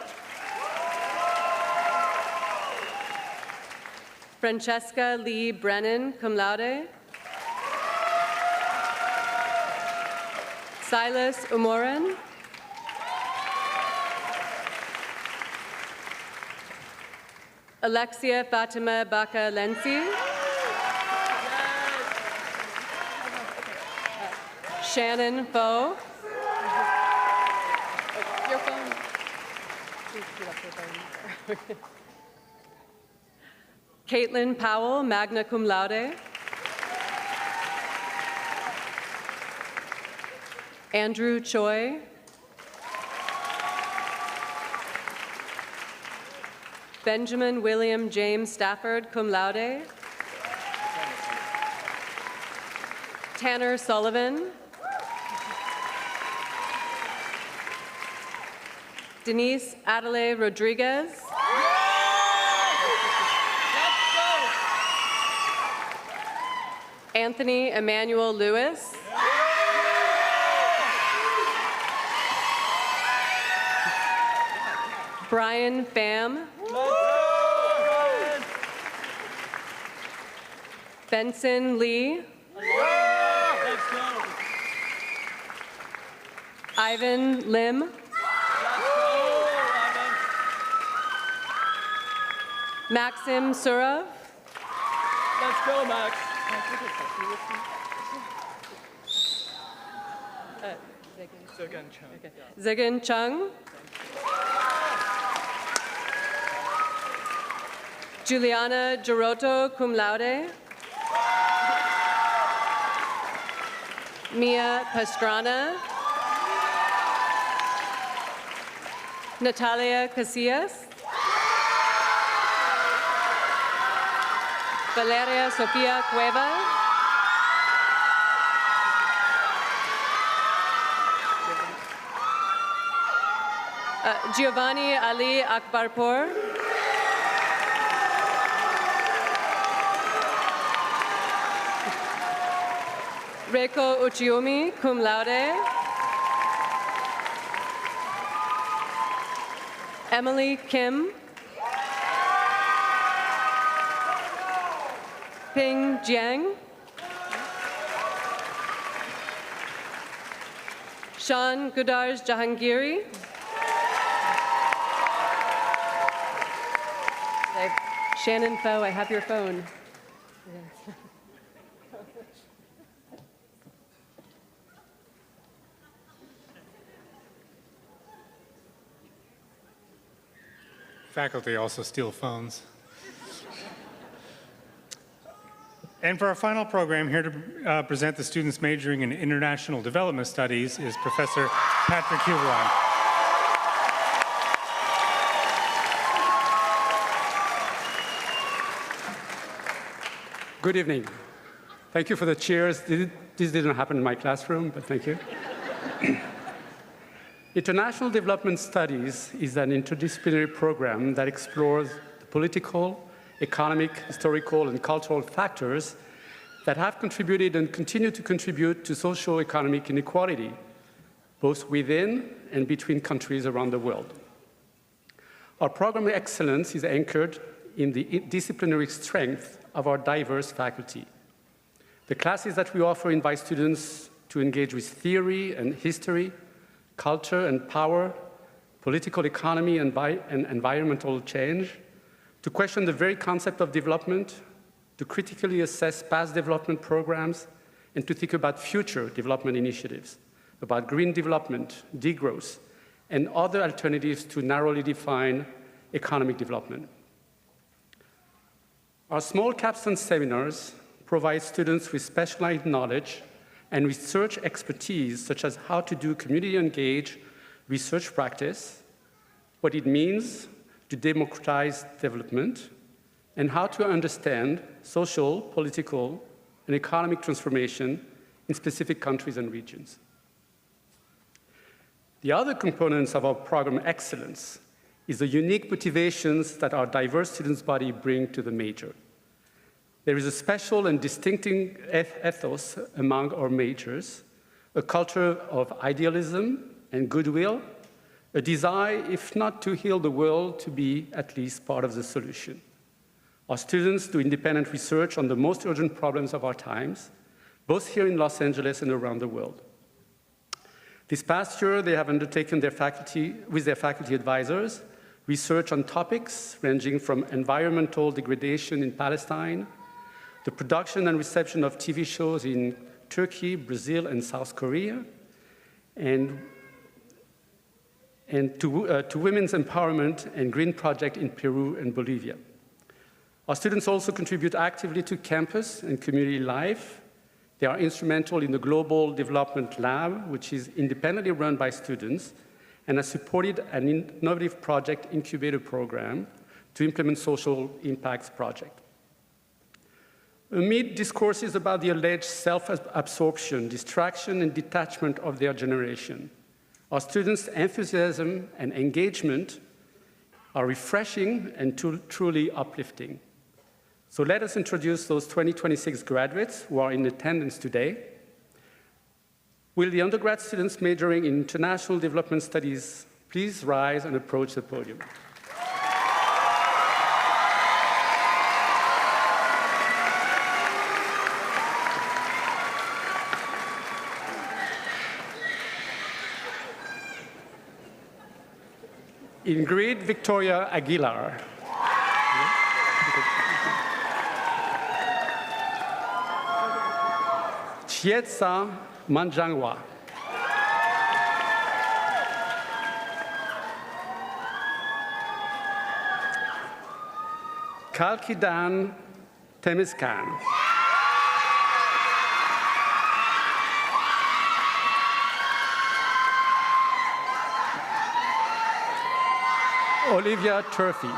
Francesca Lee Brennan, cum laude. Silas Umoran. Alexia Fatima Baka Lensi. Shannon Foe. Your phone. Caitlin Powell, magna cum laude. Andrew Choi. Benjamin William James Stafford, cum laude. Tanner Sullivan. Denise Adelaide Rodriguez. Anthony Emmanuel Lewis. Brian Pham. Benson Lee. Ivan Lim. Maxim Surov. Let's go, Max. Zigan Chung. Juliana Giroto, cum laude. Mia Pastrana. Natalia Casillas. Valeria Sofia Cueva. Giovanni Ali Akbarpour. Reiko Uchiomi, cum laude. Emily Kim. Ping Jiang. Sean Gudars Jahangiri. Shannon Foe, I have your phone. Faculty also steal phones. And for our final program, here to present the students majoring in International Development Studies is Professor Patrick Huberon. Good evening. Thank you for the cheers. This didn't happen in my classroom, but thank you. International Development Studies is an interdisciplinary program that explores the political, economic, historical, and cultural factors that have contributed and continue to contribute to socio-economic inequality, both within and between countries around the world. Our program excellence is anchored in the disciplinary strength of our diverse faculty. The classes that we offer invite students to engage with theory and history, culture and power, political economy and environmental change, to question the very concept of development, to critically assess past development programs, and to think about future development initiatives, about green development, degrowth, and other alternatives to narrowly define economic development. Our small capstone seminars provide students with specialized knowledge and research expertise, such as how to do community-engaged research practice, what it means to democratize development, and how to understand social, political, and economic transformation in specific countries and regions. The other components of our program excellence is the unique motivations that our diverse students body bring to the major. There is a special and distinctive ethos among our majors, a culture of idealism and goodwill, a desire, if not to heal the world, to be at least part of the solution. Our students do independent research on the most urgent problems of our times, both here in Los Angeles and around the world. This past year, they have undertaken with their faculty advisors research on topics ranging from environmental degradation in Palestine, the production and reception of TV shows in Turkey, Brazil, and South Korea, and to women's empowerment and green project in Peru and Bolivia. Our students also contribute actively to campus and community life. They are instrumental in the Global Development Lab, which is independently run by students, and has supported an innovative project incubator program to implement social impacts project. Amid discourses about the alleged self-absorption, distraction, and detachment of their generation, our students' enthusiasm and engagement are refreshing and truly uplifting. So let us introduce those 2026 graduates who are in attendance today. Will the undergrad students majoring in International Development Studies please rise and approach the podium? Ingrid Victoria Aguilar. Chietza Manjangwa. Kalkidan Temiskan. Olivia Turfy.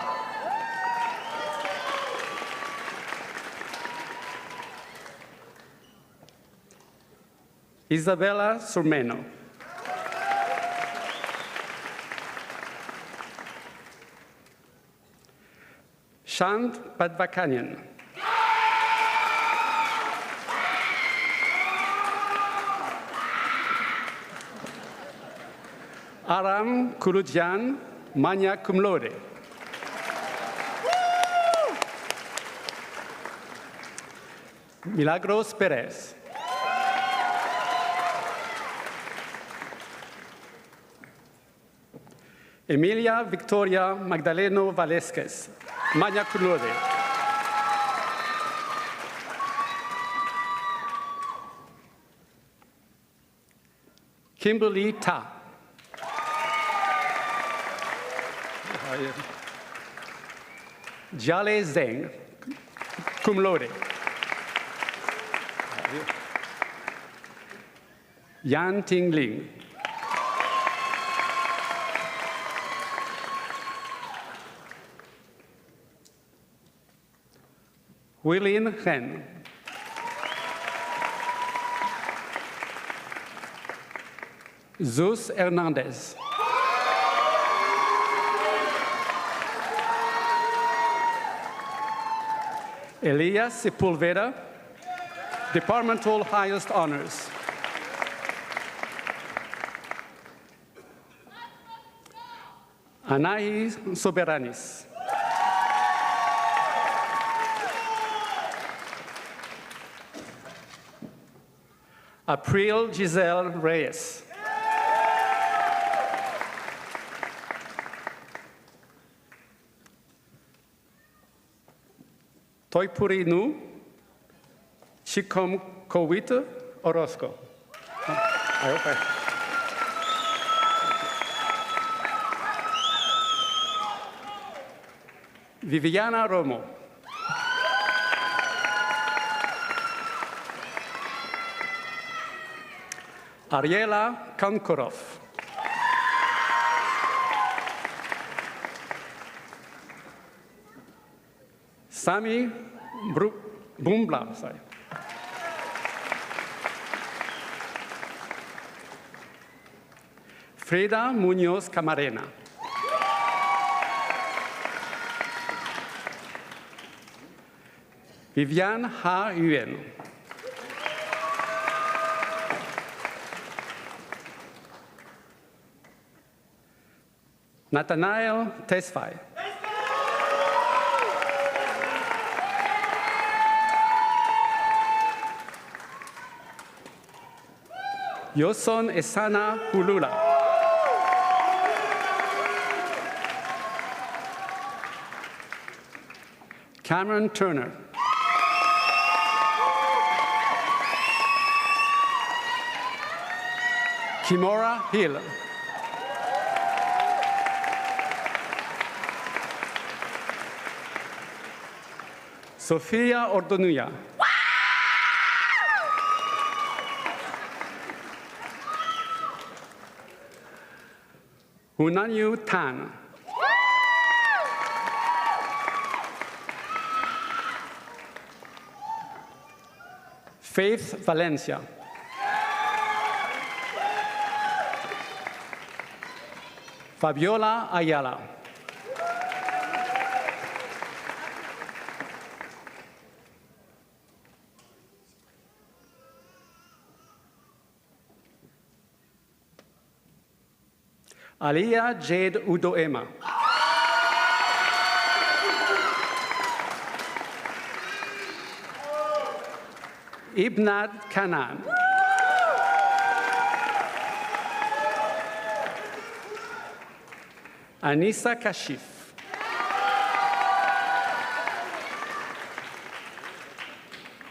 Isabella Surmeno. Shant Padvakanyan. Aram Kurujan, magna cum laude. Milagros Perez. Emilia Victoria Magdaleno Valesquez, magna cum laude. Kimberly Ta. Jale Zeng, cum laude. Yan Ting Ling. William Hen. Zeus Hernandez. Elias Sepulveda, departmental highest honors. Anahi Soberanis. April Giselle Reyes. Toipurinu Chikom Kowita Orozco. I hope Viviana Romo. Ariela Kankorov. Sami Bumbla, sorry. Frida Munoz Camarena. Vivian Ha Yuen. Nathanael Tesfaye. Yoson Esana Hulula. Cameron Turner. Kimora Hill. Sofia Ordonuya. Hunanyu Tan. Faith Valencia. Fabiola Ayala. Aliyah Jade Udoema. Ibnad Kanan. Anissa Kashif.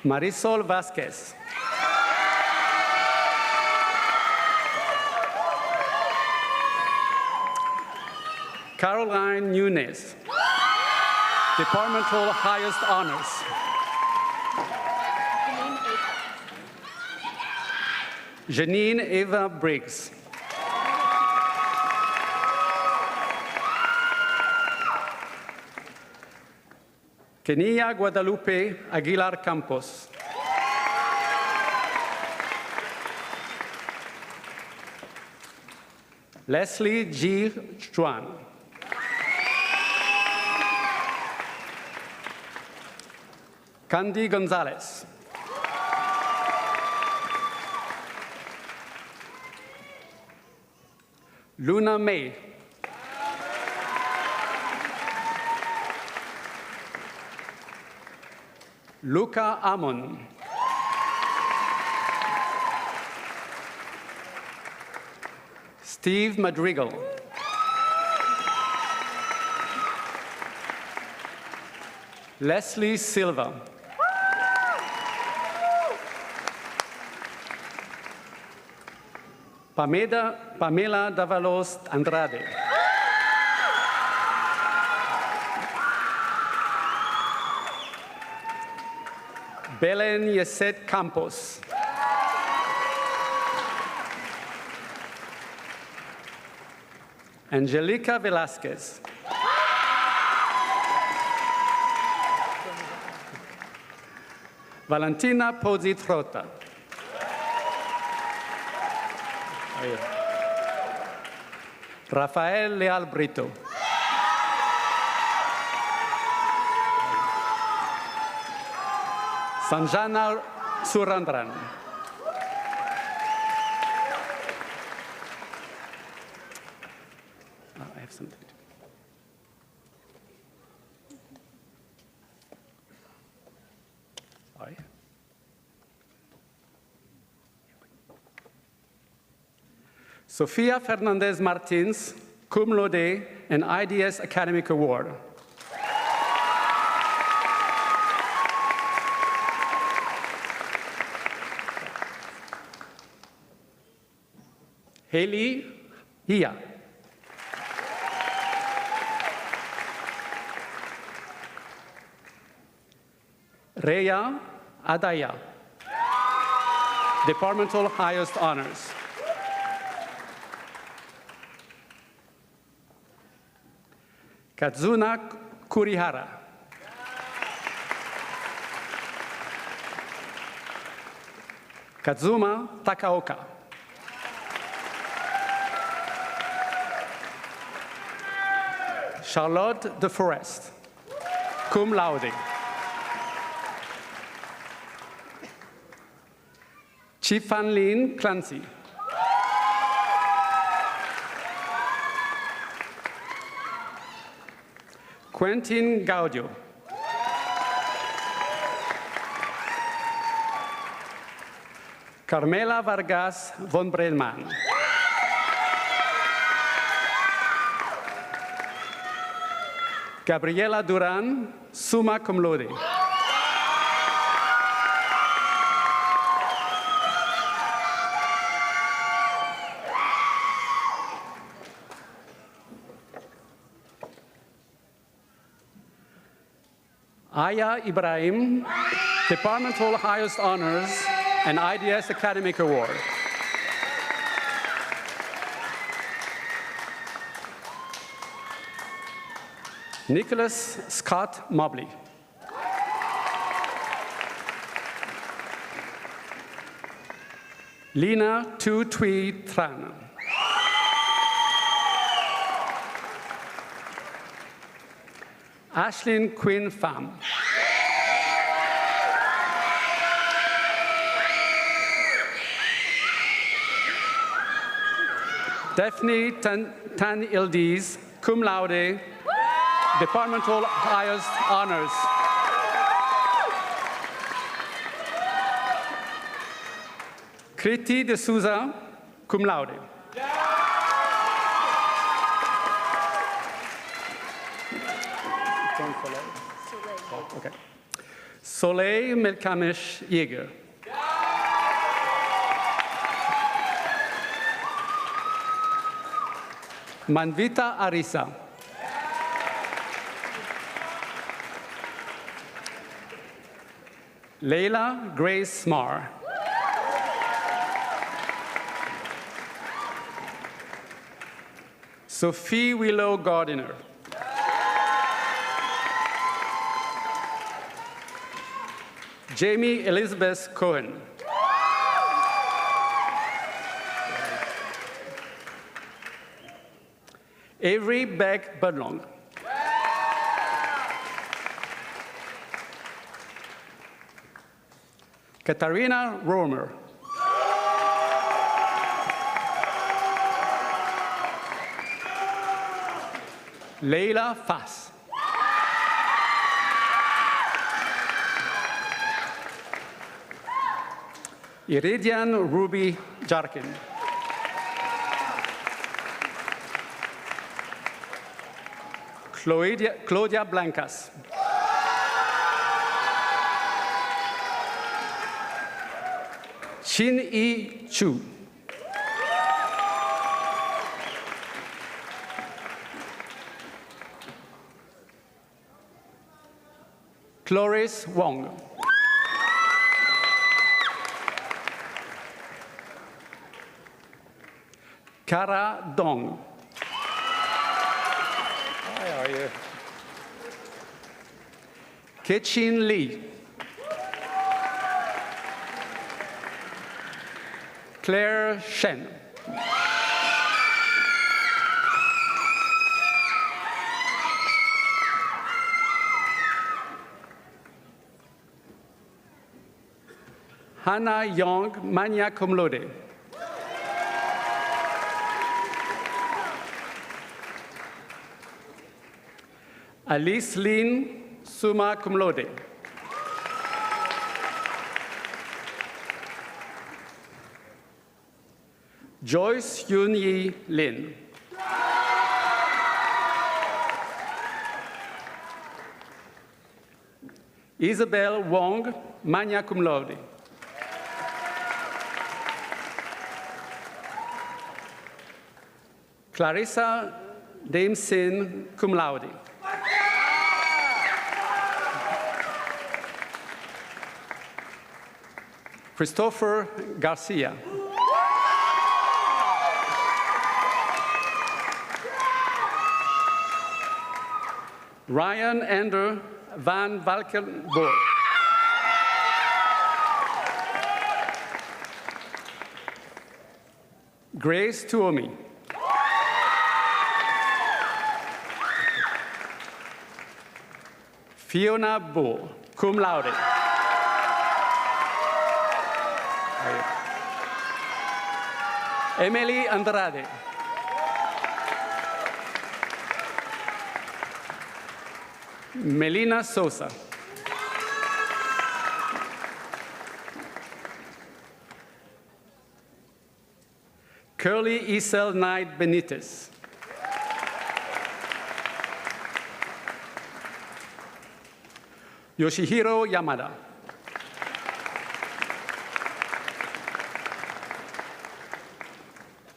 Marisol Vasquez. Caroline Nunes. Departmental Highest Honors. Janine Eva Briggs. Kenia Guadalupe Aguilar Campos. Leslie G. Juan. Candy Gonzalez. Luna May. Luca Amon. Steve Madrigal. Leslie Silva. Pamela Davalos Andrade. Belen Yeset Campos. Angelica Velasquez. Valentina Pozzi Trota. Rafael Leal Brito. Sanjana Surandran. I have something. Sorry. Sofia Fernandez Martins, cum laude, and IDS Academic Award. Haley Hia. Rhea Adaya. Departmental Highest Honors. Kazuna Kurihara. Kazuma Takaoka. Charlotte De Forest, cum laude. Chifan-Lin Clancy. Quentin Gaudio. Carmela Vargas von Brelman. Gabriela Duran, summa cum laude. Aya Ibrahim, Departmental Highest Honors and IDS Academic Award. Nicholas Scott Mobley. Lina Tu Tui Tran. Ashlyn Quinn Pham. Daphne Tan Ildiz, cum laude, departmental highest honors. Kriti de Souza, cum laude. Okay. Soleil Melkamesh Yeager. Manvita Arisa. Leila Grace Mar. Sophie Willow Gardiner. Jamie Elizabeth Cohen. Avery Beck Budlong. Katarina Romer. Leila Fass. Iridian Ruby Jarkin. Claudia Blancas. Chin E. Chu. Cloris Wong. Kara Dong. How are you? Kechin Lee. Claire Shen. Hannah Young, magna cum laude. Alice Lin, summa cum laude. Joyce Yun Yi Lin. Isabel Wong, magna cum laude. Clarissa Damesin, cum laude. Christopher Garcia. Ryan Ander van Valkenburg. Grace Tuomi. Fiona Bull, cum laude. Emily Andrade. Melina Sosa. Curly Isel Knight Benitez. Yoshihiro Yamada.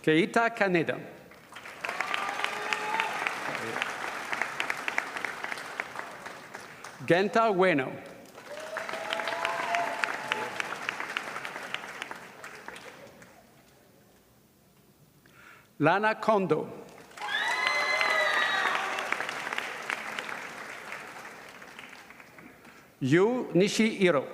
Keita Kaneda. Genta Bueno. Lana Kondo. Yu Nishihiro.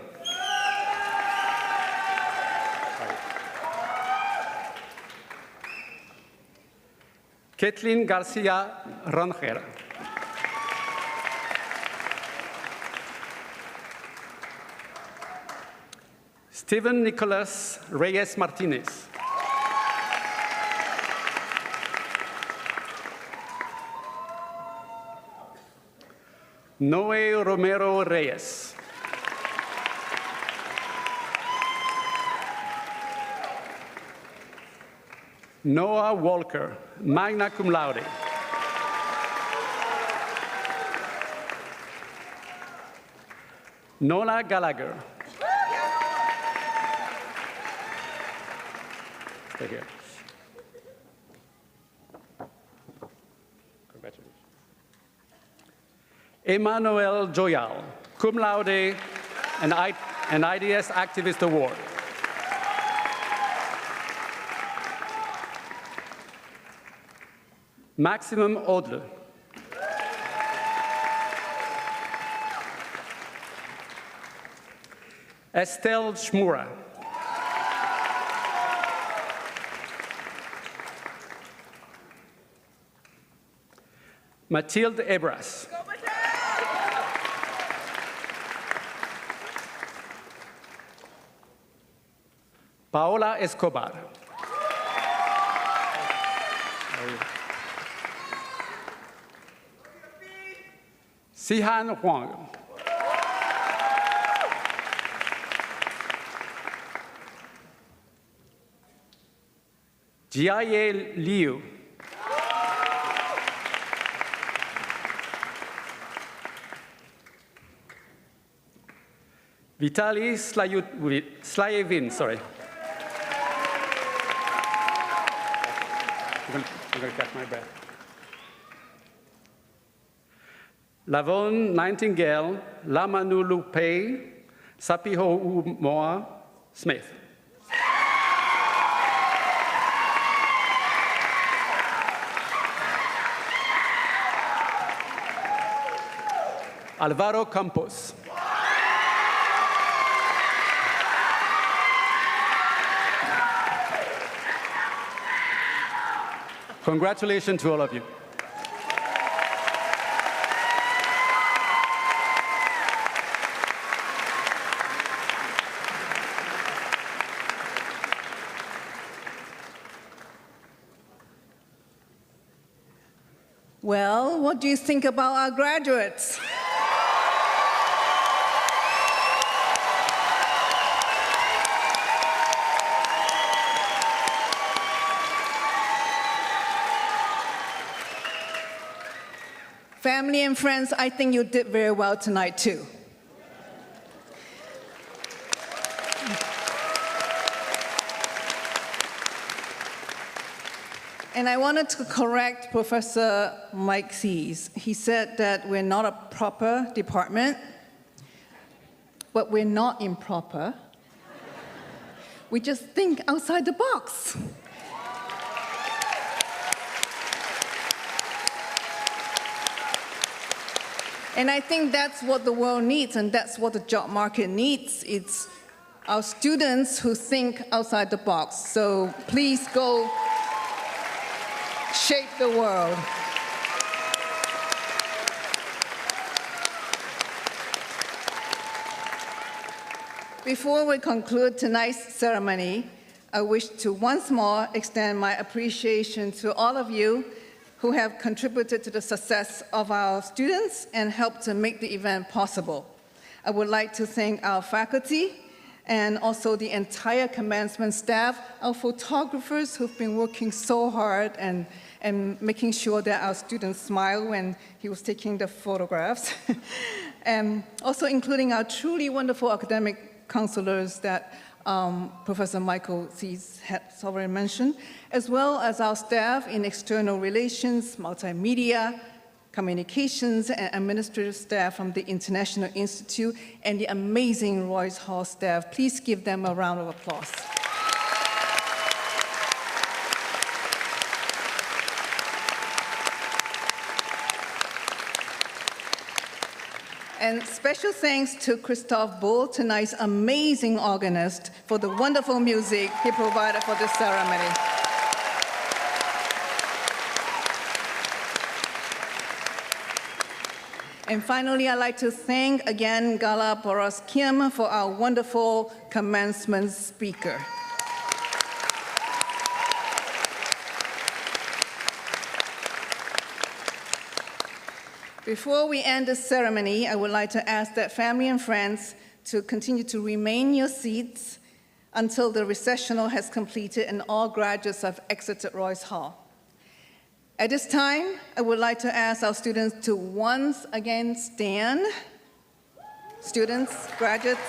Kathleen Garcia Rangel. Stephen Nicholas Reyes Martinez. Noe Romero Reyes. Noah Walker, magna cum laude. Nola Gallagher. Stay here. Congratulations. Emmanuel Joyal, cum laude and IDS Activist Award. Maximum Odle. Estelle Schmura. Mathilde Ebras. Paola Escobar. Sihan Huang. Jiaye Liu. Vitaly Slayevin, sorry. I'm going to catch my breath. Lavon Nightingale, Lamanulu Pei, Sapiho Umoa Smith. Alvaro Campos. Congratulations to all of you. Well, what do you think about our graduates? Family and friends, I think you did very well tonight, too. And I wanted to correct Professor Mike Sees. He said that we're not a proper department, but we're not improper. We just think outside the box. And I think that's what the world needs, and that's what the job market needs. It's our students who think outside the box. So please go shape the world. Before we conclude tonight's ceremony, I wish to once more extend my appreciation to all of you who have contributed to the success of our students and helped to make the event possible. I would like to thank our faculty and also the entire commencement staff, our photographers who've been working so hard and making sure that our students smile when he was taking the photographs. And also including our truly wonderful academic counselors that Professor Michael Sees has already mentioned, as well as our staff in external relations, multimedia, communications, and administrative staff from the International Institute, and the amazing Royce Hall staff. Please give them a round of applause. And special thanks to Christophe Bull, tonight's amazing organist, for the wonderful music he provided for this ceremony. And finally, I'd like to thank again Gala Porras-Kim for our wonderful commencement speaker. Before we end the ceremony, I would like to ask that family and friends to continue to remain in your seats until the recessional has completed and all graduates have exited Royce Hall. At this time, I would like to ask our students to once again stand. Students, graduates.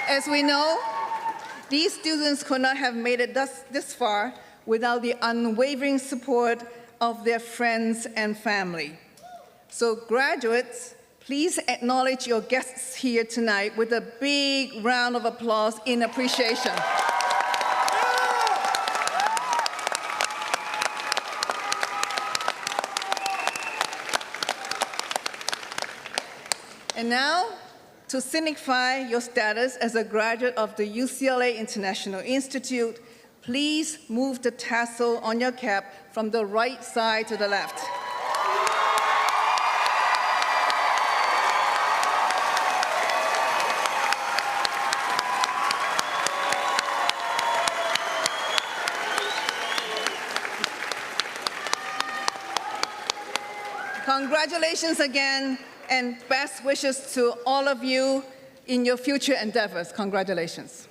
As we know, these students could not have made it this far without the unwavering support of their friends and family. So graduates, please acknowledge your guests here tonight with a big round of applause in appreciation. And now, to signify your status as a graduate of the UCLA International Institute, please move the tassel on your cap from the right side to the left. Congratulations again, and best wishes to all of you in your future endeavors. Congratulations.